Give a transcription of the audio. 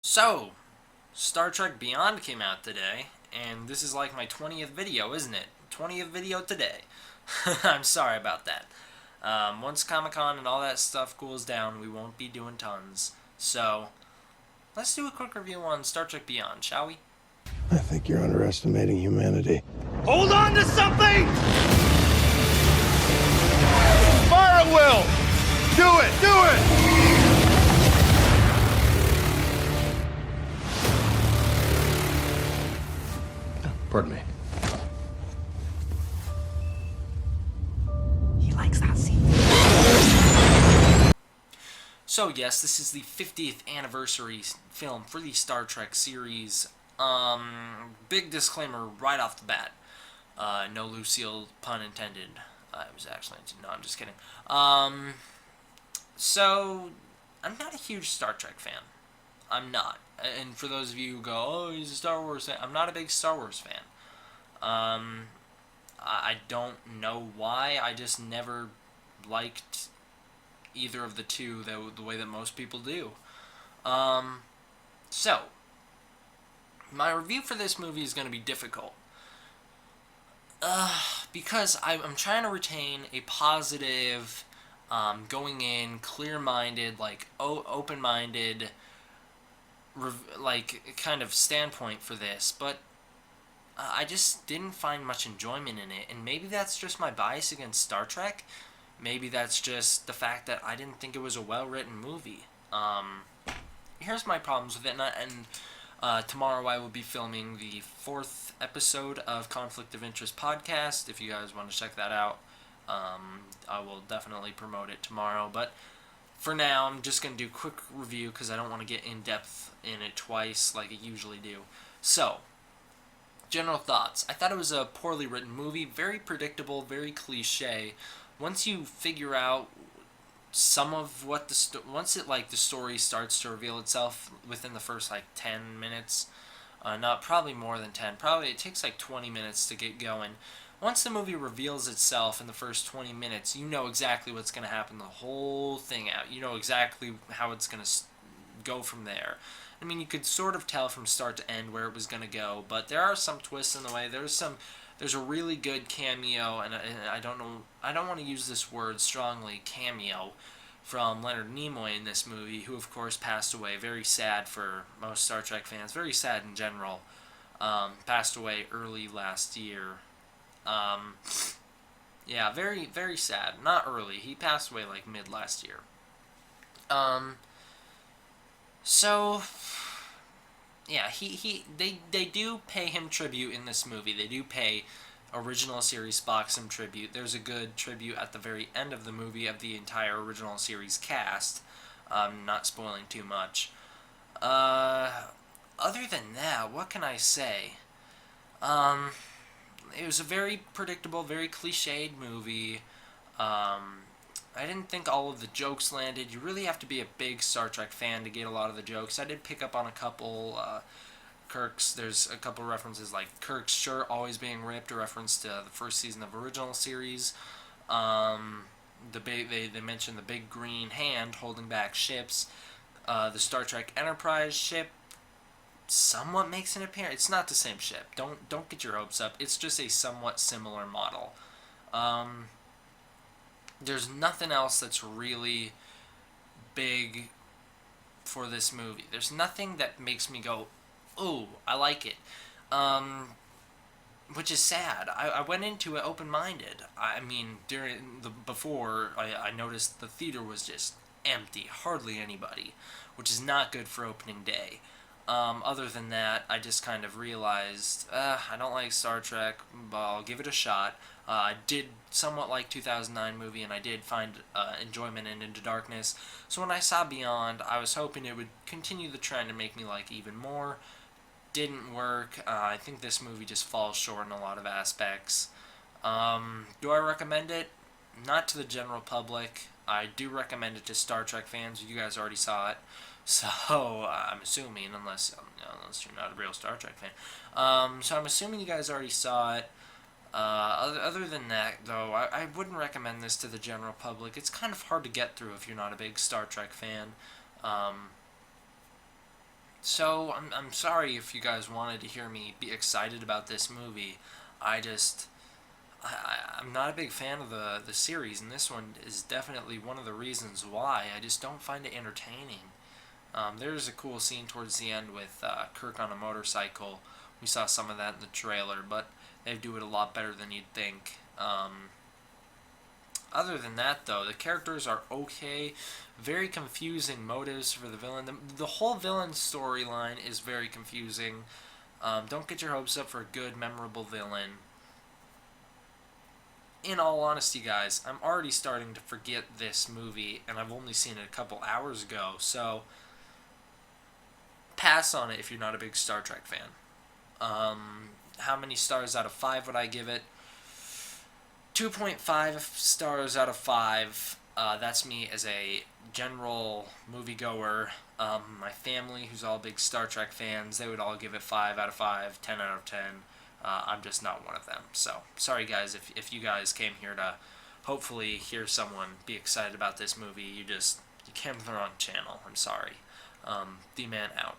So, Star Trek Beyond came out today, and this is like my 20th video, isn't it? 20th video today. I'm sorry about that. Once Comic Con and all that stuff cools down, we won't be doing tons. So, let's do a quick review on Star Trek Beyond, shall we? I think you're underestimating humanity. Hold on to something! Fire at will! Do it! Do it! Pardon me. He likes that scene. So, yes, this is the 50th anniversary film for the Star Trek series. Big disclaimer right off the bat. No Lucille, pun intended. I was actually, no, I'm just kidding. So, I'm not a huge Star Trek fan. I'm not. And for those of you who go, oh, he's a Star Wars fan, I'm not a big Star Wars fan. I don't know why. I just never liked either of the two the way that most people do. So, my review for this movie is going to be difficult. Because I'm trying to retain a positive, going in, clear-minded, open-minded, kind of standpoint for this, but I just didn't find much enjoyment in it, and maybe that's just my bias against Star Trek. Maybe that's just the fact that I didn't think it was a well-written movie. Here's my problems with it, and tomorrow I will be filming the 4th episode of Conflict of Interest podcast. If you guys want to check that out, I will definitely promote it tomorrow. But for now, I'm just going to do a quick review because I don't want to get in-depth in it twice like I usually do. So, general thoughts. I thought it was a poorly written movie, very predictable, very cliche. Once you figure out some of what the story starts to reveal itself within the first 10 minutes, not probably more than 10, probably it takes 20 minutes to get going. Once the movie reveals itself in the first 20 minutes, you know exactly what's going to happen the whole thing out. You know exactly how it's going to go from there. I mean, you could sort of tell from start to end where it was going to go, but there are some twists in the way. There's a really good cameo, and I don't know, I don't want to use this word strongly, cameo, from Leonard Nimoy in this movie, who of course passed away. Very sad for most Star Trek fans. Very sad in general. Passed away early last year. Yeah, very, very sad. Not early. He passed away mid last year. So, yeah, they do pay him tribute in this movie. They do pay original series Spock some tribute. There's a good tribute at the very end of the movie of the entire original series cast. Not spoiling too much. Other than that, what can I say? It was a very predictable, very cliched movie. I didn't think all of the jokes landed. You really have to be a big Star Trek fan to get a lot of the jokes. I did pick up on a couple. There's a couple references like Kirk's shirt always being ripped, a reference to the first season of original series. They mentioned the big green hand holding back ships. The Star Trek Enterprise ship somewhat makes an appearance. It's not the same ship. Don't get your hopes up. It's just a somewhat similar model. There's nothing else that's really big for this movie. There's nothing that makes me go, "Ooh, I like it," which is sad. I went into it open-minded. I mean, before I noticed the theater was just empty, hardly anybody, which is not good for opening day. Other than that, I just kind of realized, I don't like Star Trek, but I'll give it a shot. I did somewhat like 2009 movie, and I did find enjoyment in Into Darkness. So when I saw Beyond, I was hoping it would continue the trend and make me like even more. Didn't work. I think this movie just falls short in a lot of aspects. Do I recommend it? Not to the general public. I do recommend it to Star Trek fans. You guys already saw it. So, I'm assuming, unless you're not a real Star Trek fan. So I'm assuming you guys already saw it. Other than that, though, I wouldn't recommend this to the general public. It's kind of hard to get through if you're not a big Star Trek fan. So I'm sorry if you guys wanted to hear me be excited about this movie. I just I'm not a big fan of the series, and this one is definitely one of the reasons why. I just don't find it entertaining. There's a cool scene towards the end with Kirk on a motorcycle. We saw some of that in the trailer, but they do it a lot better than you'd think. Other than that, though, the characters are okay. Very confusing motives for the villain. The whole villain storyline is very confusing. Don't get your hopes up for a good, memorable villain. In all honesty, guys, I'm already starting to forget this movie, and I've only seen it a couple hours ago, so pass on it if you're not a big Star Trek fan. How many stars out of 5 would I give it? 2.5 stars out of 5. That's me as a general moviegoer. My family, who's all big Star Trek fans, they would all give it 5 out of 5, 10 out of 10. I'm just not one of them. So, sorry guys, if you guys came here to hopefully hear someone be excited about this movie, you came to the wrong channel. I'm sorry. D-Man out.